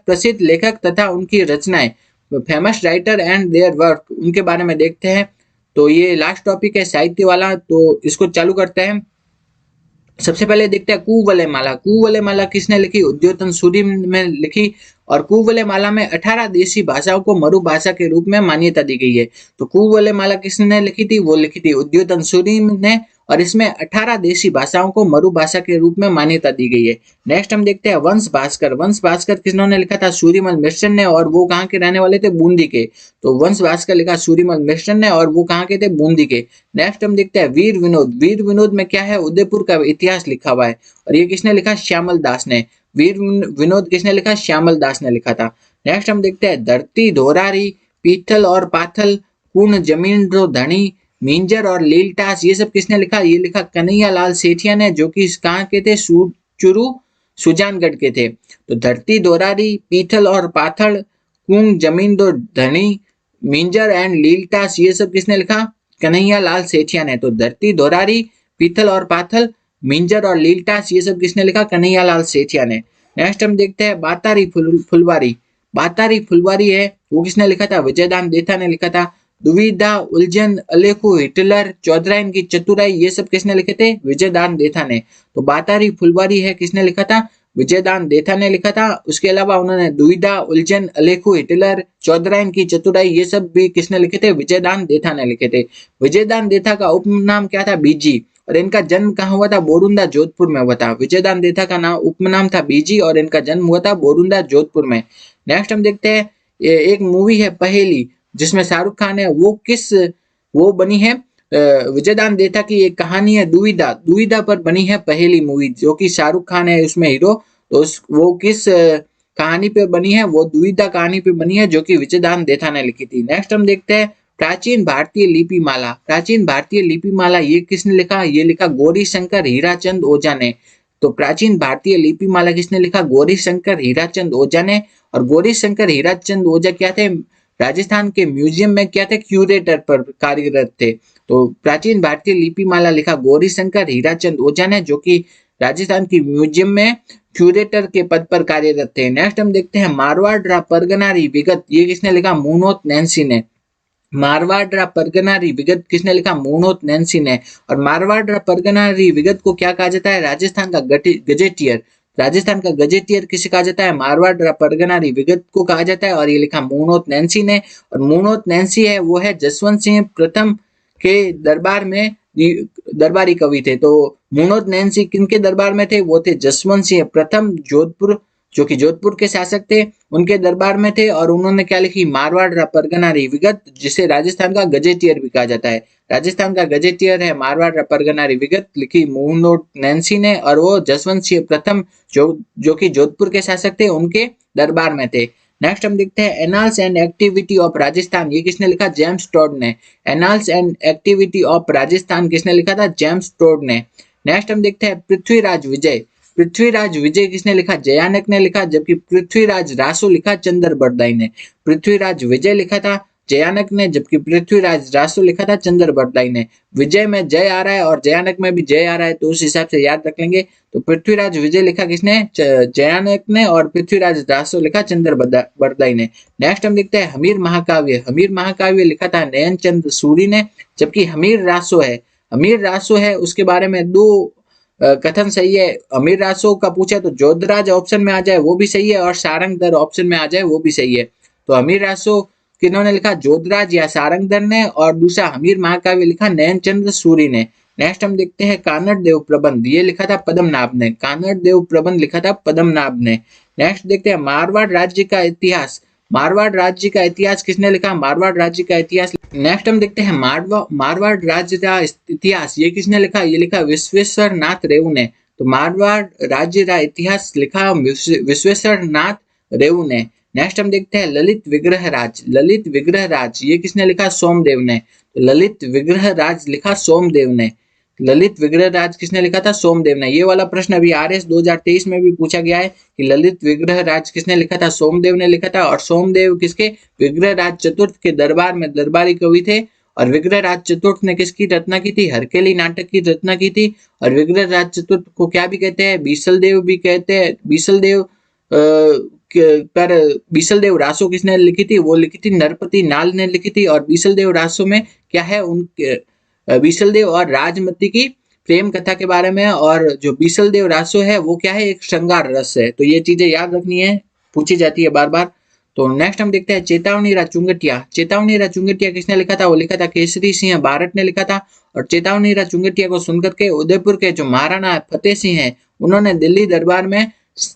प्रसिद्ध लेखक तथा उनकी रचनाएं, famous writer and their work, उनके बारे में देखते हैं। तो ये लास्ट टॉपिक है साहित्य वाला, तो इसको चालू करते हैं। सबसे पहले देखते हैं कुवलय माला किसने लिखी? उद्योतन सूरी में लिखी। और कुवलय माला में 18 देशी भाषाओं को मरु भाषा के रूप में मान्यता दी गई है। तो कुवलय माला किसने लिखी थी? वो लिखी थी उद्योतन सूरी ने, और इसमें 18 देशी भाषाओं को मरु भाषा के रूप में मान्यता दी गई है। नेक्स्ट हम देखते हैं वंश भास्कर किन्होंने लिखा था? सूरीमल मिश्र ने, और वो कहाँ के रहने वाले थे? बूंदी के। तो वंश भास्कर लिखा सूरीमल मिश्र ने, और वो कहाँ के थे? बूंदी के। नेक्स्ट हम देखते हैं वीर विनोद में क्या है? उदयपुर का इतिहास लिखा हुआ है, और ये किसने लिखा? श्यामल दास ने। वीर विनोद किसने लिखा? श्यामल दास ने लिखा था। नेक्स्ट हम देखते हैं धरती धोरारी, पीथल और पाथल, पूर्ण जमीन रो धनी, मिंजर और लीलटास, ये सब किसने लिखा? ये लिखा कन्हैया लाल सेठिया ने, जो कि कहाँ के थे? चुरू सुजानगढ़ के थे। तो धरती धोरारी, पीथल और पाथल, पूर्ण जमीन रो धनी, मिंजर एंड लीलटास, ये सब किसने लिखा? कन्हैया लाल सेठिया ने। तो धरती धोरारी, पीथल और पाथल, मिंजर और लीलटास, ये सब किसने लिखा? कन्हैया लाल सेठिया ने। नेक्स्ट हम देखते हैं बातारी फुलवारी है, वो किसने लिखा था? विजयदान देथा ने लिखा था। दुविधा, उलझन, अलेखो, हिटलर, चौधराइन की चतुराई, ये सब किसने लिखे थे? विजयदान देथा ने। तो बातारी फुलवारी है, किसने लिखा था? विजयदान देथा ने लिखा था। उसके अलावा उन्होंने दुविधा, उलझन, अलेखो, हिटलर, चौधराइन की चतुराई, ये सब भी किसने लिखे थे? विजयदान देथा ने लिखे थे। विजयदान देथा का उपनाम क्या था? बीजी। और इनका जन्म कहाँ हुआ था? बोरुंदा जोधपुर में हुआ था। विजयदान देथा का नाम उपनाम था बीजी, और इनका जन्म हुआ था बोरुंदा जोधपुर में। नेक्स्ट हम देखते हैं एक मूवी है पहेली, जिसमें शाहरुख खान है, वो बनी है विजयदान देथा की एक कहानी है दुविधा पर बनी है पहेली मूवी, जो कि शाहरुख खान है उसमें हीरो। तो वो किस कहानी पे बनी है? वो दुविधा कहानी पे बनी है, जो कि विजयदान देथा ने लिखी थी। नेक्स्ट हम देखते हैं प्राचीन भारतीय लिपि माला, ये किसने लिखा? ये लिखा गौरी शंकर हीराचंद ओझा ने। तो प्राचीन भारतीय लिपि माला किसने लिखा? गौरी शंकर हीराचंद ओझा ने। और गौरी शंकर हीराचंद ओझा क्या थे? राजस्थान के म्यूजियम में क्या थे? क्यूरेटर पर कार्यरत थे। तो प्राचीन भारतीय लिपि माला लिखा गौरी शंकर हीराचंद ओझा ने, जो कि राजस्थान की म्यूजियम में क्यूरेटर के पद पर कार्यरत थे। नेक्स्ट हम देखते हैं मारवाड़ परगनारी विगत, ये किसने लिखा? मुनोत नैन्सी ने। मारवाड़ परगनारी विगत किसने लिखा? मुनोत नैन्सी ने। और मारवाड़ परगनारी विगत को क्या कहा जाता है? राजस्थान का गजेटियर। राजस्थान का गजेटियर किसे कहा जाता है? मारवाड़ परगनारी विगत को कहा जाता है, और ये लिखा मुनोत नैन्सी ने। और मुनोत नैन्सी है, वो है जसवंत सिंह प्रथम के दरबार में दरबारी कवि थे। तो मुनोत नैन्सी किनके दरबार में थे? वो थे जसवंत सिंह प्रथम, जोधपुर, जो कि जोधपुर के शासक थे, उनके दरबार में थे। और उन्होंने क्या लिखी? मारवाड़ परगनारी विगत, जिसे राजस्थान का गजेटियर भी कहा जाता है। राजस्थान का गजेटियर है मारवाड़ परगनारी विगत, लिखी मुनोत नैन्सी ने, और वो जसवंत सिंह प्रथम, जो कि जोधपुर के शासक थे, उनके दरबार में थे। नेक्स्ट हम देखते हैं annals and activity of Rajasthan, ये किसने लिखा? जेम्स टोड ने। Annals and activity of Rajasthan किसने लिखा था? जेम्स टोड ने। नेक्स्ट हम देखते हैं पृथ्वीराज विजय किसने लिखा? जयानक ने लिखा। जबकि पृथ्वीराज रासो लिखा चंद्र बरदाई ने। पृथ्वीराज विजय लिखा था जयानक ने, जबकि पृथ्वीराज रासो लिखा था चंद्र बरदाई ने। विजय में जय आ रहा है और जयानक में भी जय आ रहा है, तो उस हिसाब से याद रख लेंगे। तो पृथ्वीराज विजय लिखा किसने? जयानक ने। और पृथ्वीराज रासो लिखा चंद्र बरदाई ने। नेक्स्ट हम देखते हैं हमीर महाकाव्य लिखा था नयन चंद सूरी ने। जबकि हमीर रासो है उसके बारे में दो कथन सही है। अमीर रासो का पूछा तो जोधराज ऑप्शन में आ जाए वो भी सही है, और सारंगधर ऑप्शन में आ जाए वो भी सही है। तो अमीर रासो किन्होंने लिखा? जोधराज या सारंगधर ने। और दूसरा हमीर महाकाव्य लिखा नयन चंद्र सूरी ने। नेक्स्ट हम देखते हैं कानड़ देव प्रबंध, ये लिखा था पद्मनाभ ने। कानड़ देव प्रबंध लिखा था पद्मनाभ ने। नेक्स्ट देखते हैं मारवाड़ राज्य का इतिहास किसने लिखा? मारवाड़ राज्य का इतिहास। नेक्स्ट हम देखते हैं मारवाड़ राज्य का इतिहास, ये किसने लिखा? ये लिखा विश्वेश्वर नाथ रेऊ ने। तो मारवाड़ राज्य का इतिहास लिखा विश्वेश्वर नाथ रेऊ ने। नेक्स्ट हम देखते हैं ललित विग्रह राज, ये किसने लिखा? सोमदेव ने। तो ललित विग्रह राज लिखा सोमदेव ने। ललित विग्रह राज किसने लिखा था? सोमदेव ने। ये वाला प्रश्न अभी आरएस 2023 में भी पूछा गया है कि ललित विग्रह राज किसने लिखा था? सोमदेव ने लिखा था। और सोमदेव किसके? विग्रह राज चतुर्थ के दरबार में दरबारी कवि थे। और विग्रह राज चतुर्थ ने किसकी रचना की थी? हरकेली नाटक की रचना की थी। और विग्रह राज चतुर्थ को क्या भी कहते हैं? बीसलदेव भी कहते हैं। बीसलदेव पर बीसलदेव रासो किसने लिखी थी? वो लिखी थी नरपति नाल ने लिखी थी। और बीसलदेव रासो में क्या है, उनके बीसलदेव और राजमती की प्रेम कथा के बारे में। और जो बीसलदेव रासो है वो क्या है, एक श्रृंगार रस है। तो ये चीजें याद रखनी है, पूछी जाती है बार बार। तो नेक्स्ट हम देखते हैं चेतावनी रा चुंगटिया। चेतावनी रा चुंगटिया किसने लिखा था? वो लिखा था केसरी सिंह बारट ने लिखा था। और चेतावनी रा चुंगटिया को सुनकर के उदयपुर के जो महाराणा फतेह सिंह है उन्होंने दिल्ली दरबार में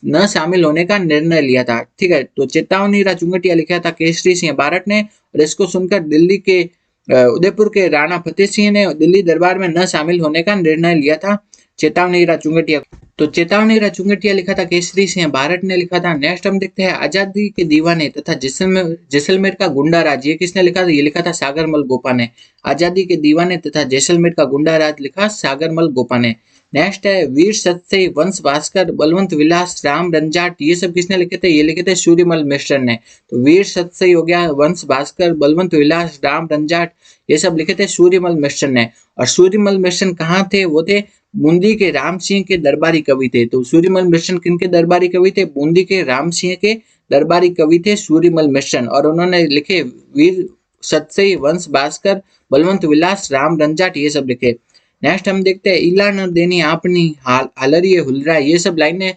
न शामिल होने का निर्णय लिया था। ठीक है, तो चेतावनी रा चुंगटिया लिखा था केसरी सिंह बारट ने, और इसको सुनकर दिल्ली के उदयपुर के राणा फतेह सिंह ने दिल्ली दरबार में न शामिल होने का निर्णय लिया था चेतावनी रा चुंगटिया। तो चेतावनी रा चुंगटिया लिखा था केसरी सिंह बारट ने लिखा था। नेक्स्ट हम देखते हैं आजादी के दीवाने तथा जैसलमेर का गुंडा राज, ये किसने लिखा था? ये लिखा था सागरमल गोपा ने। आजादी के दीवाने तथा जैसलमेर का गुंडा राज लिखा सागरमल गोपा ने। नेक्स्ट है वीर सत्सई वंश भास्कर बलवंत विलास राम रंजाट, ये सब किसने लिखे थे? ये लिखे थे सूर्यमल मिश्र ने। तो वीर सत्सई हो गया, वंश भास्कर, बलवंत विलास, राम रंजाट, ये सब लिखे थे सूर्यमल मिश्र ने। और सूर्यमल मिश्र कहाँ थे? वो थे बूंदी के राम सिंह के दरबारी कवि थे। तो सूर्यमल मिश्र किनके दरबारी कवि थे? बूंदी के राम सिंह के दरबारी कवि थे सूर्यमल मिश्र। और उन्होंने लिखे वीर सत्सई वंश भास्कर बलवंत विलास राम रंजाट, ये सब लिखे। नेक्स्ट हम देखते हैं इला न देनी आपनी हालरिए हुलरा, ये सब लाइनें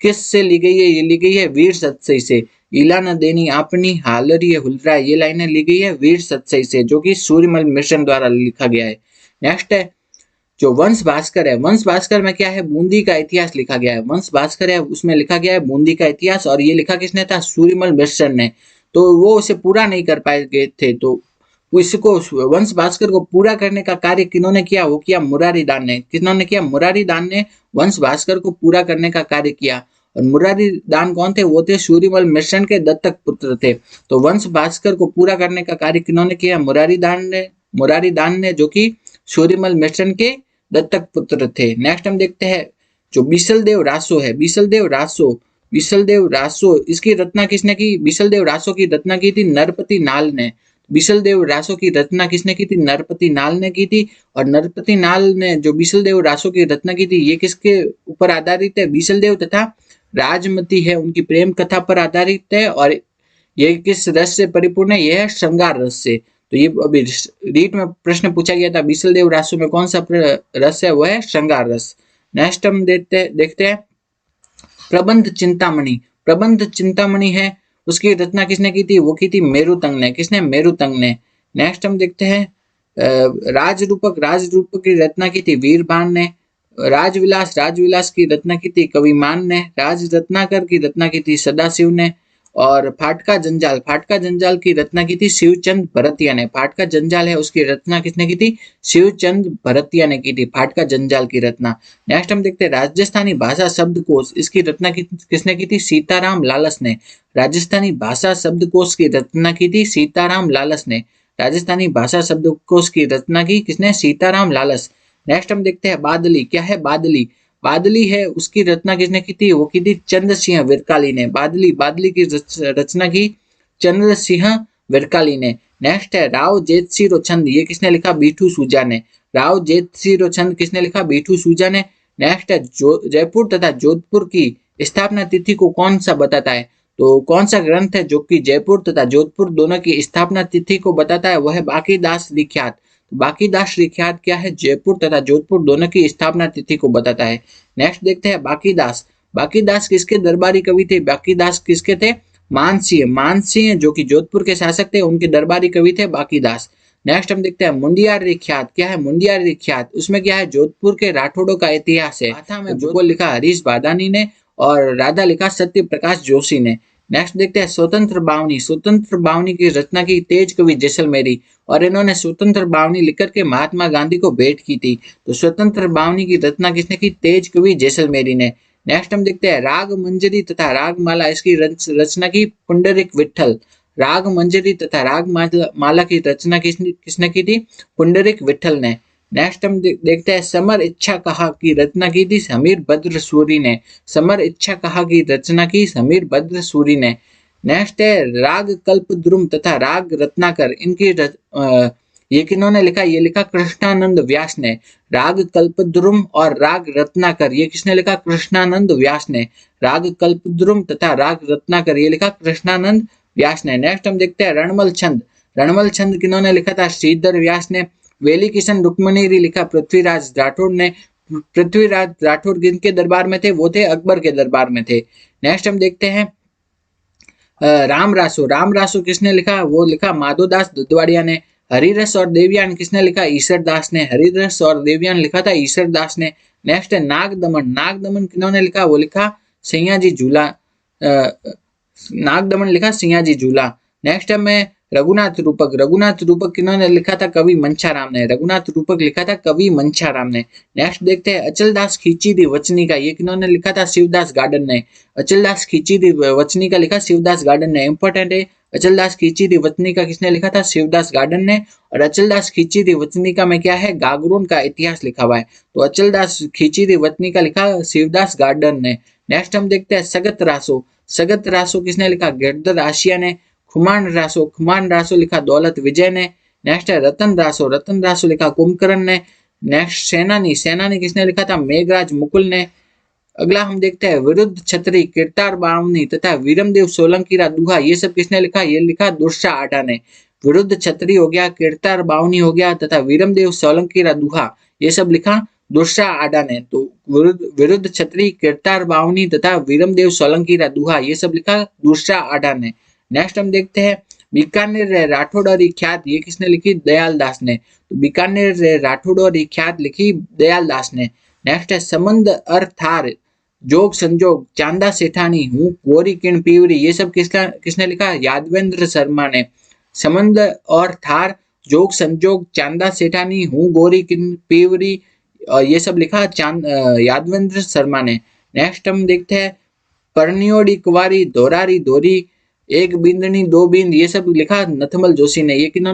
किस से ली गई है? ये ली गई है वीर सत्सई से। इला न देनी आपनी हालरिए हुलरा, ये लाइनें ली गई है वीर सत्सई से, जो कि सूर्यमल मिश्र द्वारा लिखा गया है। नेक्स्ट है जो वंश भास्कर है, वंश भास्कर में क्या है? बूंदी का इतिहास लिखा गया है। वंश भास्कर है उसमें लिखा गया है बूंदी का इतिहास, और ये लिखा किसने था? सूर्यमल मिश्र ने। तो वो उसे पूरा नहीं कर पाए गए थे, तो इसको वंश भास्कर को पूरा करने का कार्य किन्होंने किया? वो किया मुरारी दान ने। किन्होंने किया? मुरारी दान ने वंश भास्कर को पूरा करने का कार्य किया। और मुरारी दान कौन थे? वो थे सूर्यमल मिश्र के दत्तक पुत्र थे। तो वंश भास्कर को पूरा करने का कार्य किन्होंने किया? मुरारी दान ने, जो कि सूर्यमल मिश्र के दत्तक पुत्र थे। नेक्स्ट हम देखते हैं जो बीसलदेव रासो है। बीसलदेव रासो इसकी रचना किसने की? बीसलदेव रासो की रचना की थी नरपति नाल ने। बीसलदेव रासो की रचना किसने की थी? नरपति नाल ने की थी। और नरपति नाल ने जो बीसलदेव रासो की रचना की थी, ये किसके ऊपर आधारित है? बीसलदेव तथा राजमती है उनकी प्रेम कथा पर आधारित है। और ये किस रस से परिपूर्ण है? यह है श्रृंगार रस से। तो ये अभी रीट में प्रश्न पूछा गया था, बीसलदेव रासो में कौन सा रस है? वो है श्रृंगार रस। नेक्स्ट हम देखते हैं प्रबंध चिंतामणि। प्रबंध चिंतामणि है उसकी रचना किसने की थी? वो की थी मेरुतंग ने। किसने? मेरुतंग ने। नेक्स्ट हम देखते हैं राजरूपक की रचना की थी वीरबान ने। राजविलास की रचना की थी कविमान ने। राज रत्नाकर की रचना की थी सदाशिव ने। और फाटका जंजाल की रचना की थी शिवचंद भरतिया ने। फाटका जंजाल है उसकी रचना किसने की थी? शिवचंद भरतिया ने की थी फाटका जंजाल की रचना। नेक्स्ट हम देखते हैं राजस्थानी भाषा शब्दकोश, इसकी रचना किसने की थी? सीताराम लालस ने। राजस्थानी भाषा शब्दकोश की रचना की थी सीताराम लालस ने। राजस्थानी भाषा शब्दकोश की रचना की किसने? सीताराम लालस। नेक्स्ट हम देखते हैं बादली। क्या है? बादली है उसकी रचना किसने की थी? वो की थी चंद्र सिंह विरकाली ने। बादली की रचना की चंद्र सिंह विरकाली ने। नेक्स्ट है राव जेतसिरो छंद, ये किसने लिखा? बीठू सूजा ने। राव जेतसिरो छंद किसने लिखा? बीठू सूजा ने। नेक्स्ट है जयपुर तथा जोधपुर की स्थापना तिथि को कौन सा बताता है? तो कौन सा ग्रंथ है जो कि जयपुर तथा जोधपुर दोनों की स्थापना तिथि को बताता है? वह है बाकीदास लिख्यात। बाकीदास लिख्यात क्या है? जयपुर तथा जोधपुर दोनों की स्थापना तिथि को बताता है। नेक्स्ट देखते हैं बाकीदास किसके दरबारी कवि थे? बाकीदास किसके थे? मानसिंह जो कि जोधपुर के शासक थे, उनके दरबारी कवि थे बाकीदास। नेक्स्ट हम देखते हैं मुंडियारी ख्यात। क्या है? मुंडियारी ख्यात उसमें क्या है? जोधपुर के राठौड़ों का इतिहास है। गाथा में जो लिखा हरीश बादानी ने और राधा लिखा सत्य प्रकाश जोशी ने। नेक्स्ट देखते हैं स्वतंत्र बावनी की रचना की तेज कवि जैसलमेरी, और इन्होंने स्वतंत्र बावनी लिखकर के महात्मा गांधी को भेंट की थी। तो स्वतंत्र बावनी की रचना किसने की? तेज कवि जैसलमेरी ने। नेक्स्ट हम देखते हैं राग मंजरी तथा रागमाला, इसकी रचना की पुंडरीक विठल। राग मंजरी तथा राग माला की रचना किसने की थी? पुंडरीक विठल ने। नेक्स्ट हम देखते हैं समर इच्छा कहा की रचना की थी समीर भद्र सूरी ने। समर इच्छा कहा की रचना की समीर भद्र सूरी ने। नेक्स्ट है राग कल्प द्रुम तथा राग रत्नाकर, ये किन्होंने लिखा? ये लिखा कृष्णानंद व्यास ने। राग कल्पद्रुम और राग रत्नाकर, ये किसने लिखा? कृष्णानंद व्यास ने। राग कल्पद्रुम तथा राग रत्नाकर, ये लिखा कृष्णानंद व्यास ने। नेक्स्ट हम देखते हैं रणमल छंद। रणमल छंद किन्होंने लिखा था? श्रीधर व्यास ने। वेली किशन रुक्मणीरी लिखा पृथ्वीराज राठौड़ ने। पृथ्वीराज राठौड़ किनके दरबार में थे? वो थे अकबर के दरबार में थे। नेक्स्ट हम देखते हैं राम रासो। राम रासो किसने लिखा? वो लिखा माधोदास दुधवाड़िया ने। हरिरस और देवयान किसने लिखा? ईश्वर दास ने। हरिरस और देवयान लिखा था ईश्वर दास ने। नेक्स्ट है नाग दमन। नाग दमन किन्होंने लिखा? वो लिखा सैयाजी झूला। नाग दमन लिखा सैयाजी झूला। नेक्स्ट है मैं रघुनाथ रूपक। रघुनाथ रूपक किन्होंने लिखा था? कवि मंछाराम ने। रघुनाथ रूपक लिखा था कवि मंछाराम ने। नेक्स्ट देखते हैं अचलदास खींची थी वचनी का, ये किन्होंने लिखा था? शिवदास गार्डन ने। अचलदास खींची थी वचनी का लिखा शिवदास गार्डन ने। इंपॉर्टेंट है, अचलदास खींची थी वचनी का किसने लिखा था? शिवदास गार्डन ने। और अचलदास खींची थी वचनी का में क्या है? गागरोन का इतिहास लिखा हुआ है। तो अचलदास खींची थी वचनी का लिखा शिवदास गार्डन ने। नेक्स्ट हम देखते हैं सगत रासो। सगत रासो किसने लिखा? गिरधर आशिया ने। खुमान रासो। खुमान रासो लिखा दौलत विजय ने। नेक्स्ट है रतन रासो। रतन रासो लिखा कुंभकर्ण ने। नेक्स्ट सेनानी। सेनानी किसने लिखा था? मेघराज मुकुल ने। अगला हम देखते हैं विरुद्ध छतरी, किरतार बावनी तथा वीरमदेव सोलंकी रा दुहा, ये सब किसने लिखा? ये लिखा दुर्सा आडा ने। विरुद्ध छतरी हो गया, किरतार बावनी हो गया तथा वीरमदेव सोलंकी रा दुहा, ये सब लिखा दुर्सा आडा ने। तो विरुद्ध छतरी, किरतार बावनी तथा वीरमदेव सोलंकी रा दुहा, ये सब लिखा दुर्सा आडा ने। नेक्स्ट हम देखते हैं बीकानेर राठौड़ और ख्यात, ये किसने लिखी? दयाल दास ने। तो बीकानेर राठौड़ और ख्यात लिखी दयाल दास ने। नेक्स्ट है संबंध अर्थार, जोग संजोग, चांदा सेठानी, हूँ गोरी किण पीवरी, ये सब किसने लिखा? यादवेंद्र शर्मा ने। संबंध और थार, जोग संजोग, चांदा सेठानी, हूँ गोरी किण पीवरी, और ये सब लिखा यादवेंद्र शर्मा ने। नेक्स्ट हम देखते हैं परनियोड़ी कुवारी, धोरारी धोरी, एक बिंदनी दो बिंद, ये सब लिखा नथमल जोशी ने। ये किन्होंने